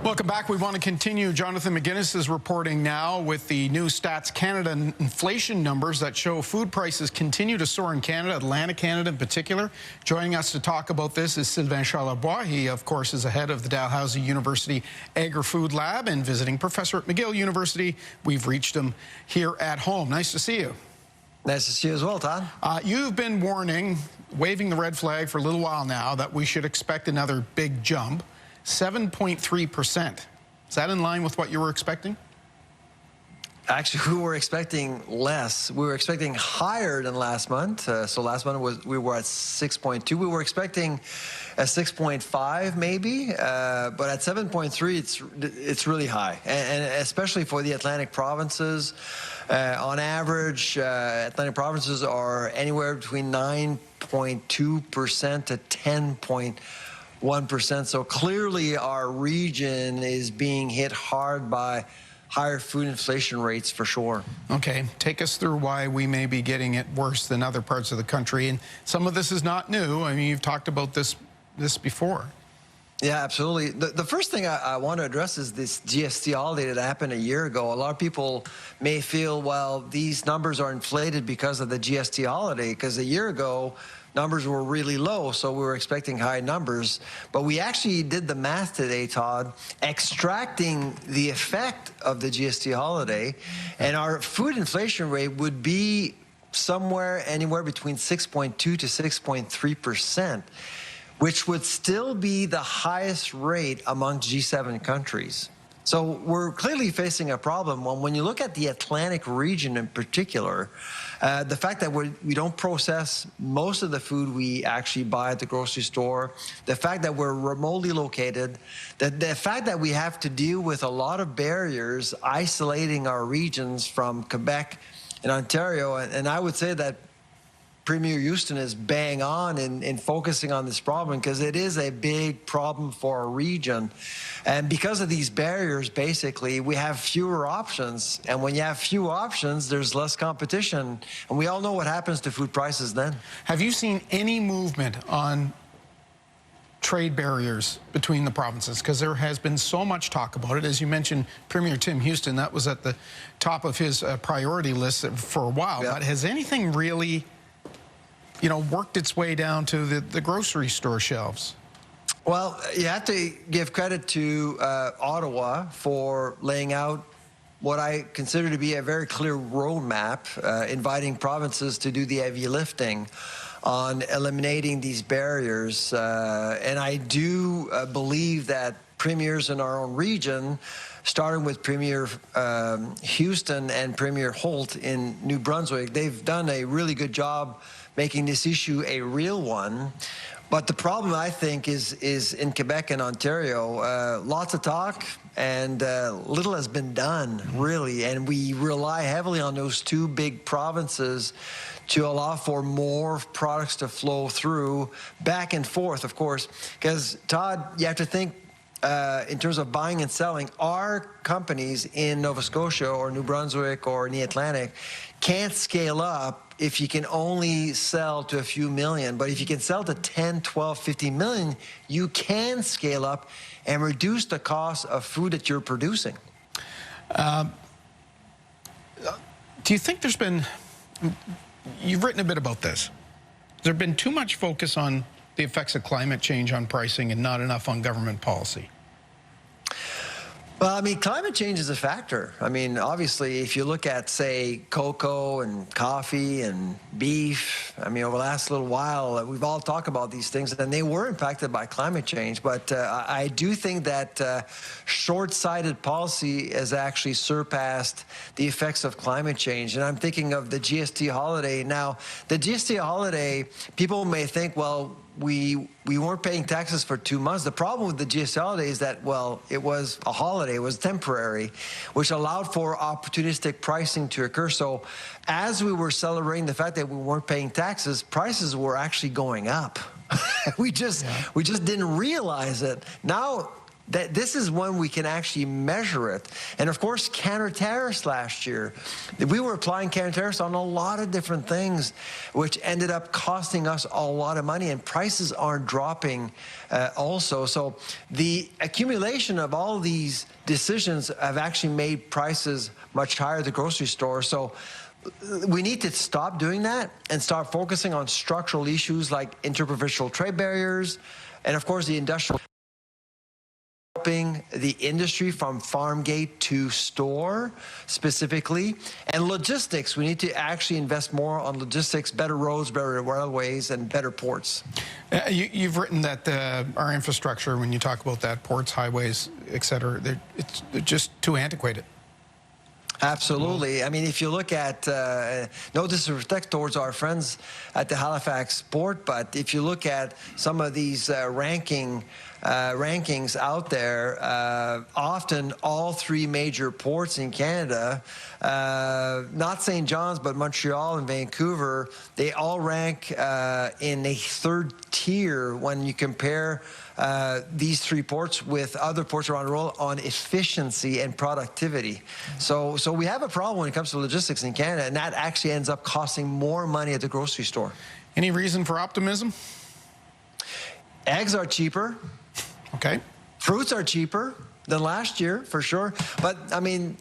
Welcome back. We want to continue. Jonathan McGinnis is reporting now with the new Stats Canada inflation numbers that show food prices continue to soar in Canada, Atlantic Canada in particular. Joining us to talk about this is Slyvain Charlebois. He, of course, is the head of the Dalhousie University Agri-Food Lab and visiting professor at McGill University. We've reached him here at home. Nice to see you. Nice to see you as well, Todd. You've been warning, waving the red flag for a little while now, that we should expect another big jump. 7.3%. Is that in line with what you were expecting? Actually, we were expecting less. We were expecting higher than last month. So last month we were at 6.2. We were expecting a 6.5 maybe, but at 7.3, it's really high, and especially for the Atlantic provinces. On average, Atlantic provinces are anywhere between 9.2% to 10.1%. So clearly our region is being hit hard by higher food inflation rates for sure. Okay, take us through why we may be getting it worse than other parts of the country. And some of this is not new. I mean, you've talked about this before. Yeah, absolutely. The first thing I want to address is this GST holiday that happened a year ago. A lot of people may feel, well, these numbers are inflated because of the GST holiday, because a year ago, numbers were really low, so we were expecting high numbers. But we actually did the math today, Todd, extracting the effect of the GST holiday, and our food inflation rate would be anywhere between 6.2 to 6.3%, which would still be the highest rate among G7 countries. So we're clearly facing a problem. When you look at the Atlantic region in particular, the fact that we don't process most of the food we actually buy at the grocery store, the fact that we're remotely located, the fact that we have to deal with a lot of barriers isolating our regions from Quebec and Ontario, and I would say that Premier Houston is bang on in focusing on this problem, because it is a big problem for our region. And because of these barriers, basically, we have fewer options. And when you have fewer options, there's less competition. And we all know what happens to food prices then. Have you seen any movement on trade barriers between the provinces? Because there has been so much talk about it. As you mentioned, Premier Tim Houston, that was at the top of his priority list for a while. Yeah. But has anything really worked its way down to the grocery store shelves? Well, you have to give credit to Ottawa for laying out what I consider to be a very clear roadmap, inviting provinces to do the heavy lifting on eliminating these barriers. And I do believe that premiers in our own region, starting with Premier Houston and Premier Holt in New Brunswick, they've done a really good job making this issue a real one. But the problem, I think, is in Quebec and Ontario. Lots of talk and little has been done, really. And we rely heavily on those two big provinces to allow for more products to flow through, back and forth, of course. Because, Todd, you have to think, in terms of buying and selling, our companies in Nova Scotia or New Brunswick or in the Atlantic can't scale up if you can only sell to a few million. But if you can sell to 10, 12, 15 million, you can scale up and reduce the cost of food that you're producing. Do you think there's been, you've written a bit about this, there's been too much focus on the effects of climate change on pricing and not enough on government policy? Well, I mean, climate change is a factor. I mean, obviously, if you look at, say, cocoa and coffee and beef, I mean, over the last little while, we've all talked about these things, and they were impacted by climate change. But I do think that short-sighted policy has actually surpassed the effects of climate change. And I'm thinking of the GST holiday. Now, the GST holiday, people may think, well, we weren't paying taxes for 2 months. The problem with the GST holiday is that, well, it was a holiday, it was temporary, which allowed for opportunistic pricing to occur. So as we were celebrating the fact that we weren't paying taxes, prices were actually going up. we just didn't realize it. Now this is when we can actually measure it. And of course, counter-tariffs last year, we were applying counter-tariffs on a lot of different things, which ended up costing us a lot of money, and prices aren't dropping also. So the accumulation of all these decisions have actually made prices much higher at the grocery store. So we need to stop doing that and start focusing on structural issues like interprovincial trade barriers, and of course the industrial, helping the industry from farm gate to store specifically, and logistics. We need to actually invest more on logistics, better roads, better railways, and better ports. You've written that our infrastructure, when you talk about that, ports, highways, et cetera, it's just too antiquated. Absolutely. I mean, if you look at, no disrespect towards our friends at the Halifax port, but if you look at some of these rankings out there, often all three major ports in Canada, not St. John's, but Montreal and Vancouver, they all rank in a third tier when you compare these three ports with other ports around the world on efficiency and productivity. So we have a problem when it comes to logistics in Canada, and that actually ends up costing more money at the grocery store. Any reason for optimism? Eggs are cheaper. Okay. Fruits are cheaper than last year, for sure. But I mean,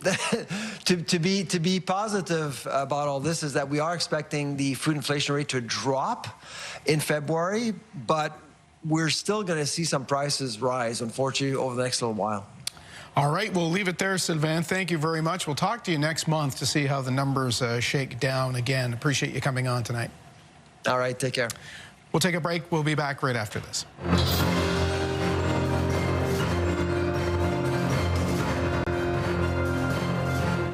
to be positive about all this is that we are expecting the food inflation rate to drop in February, but we're still going to see some prices rise, unfortunately, over the next little while. All right, we'll leave it there, Slyvain. Thank you very much. We'll talk to you next month to see how the numbers shake down again. Appreciate you coming on tonight. All right, take care. We'll take a break. We'll be back right after this.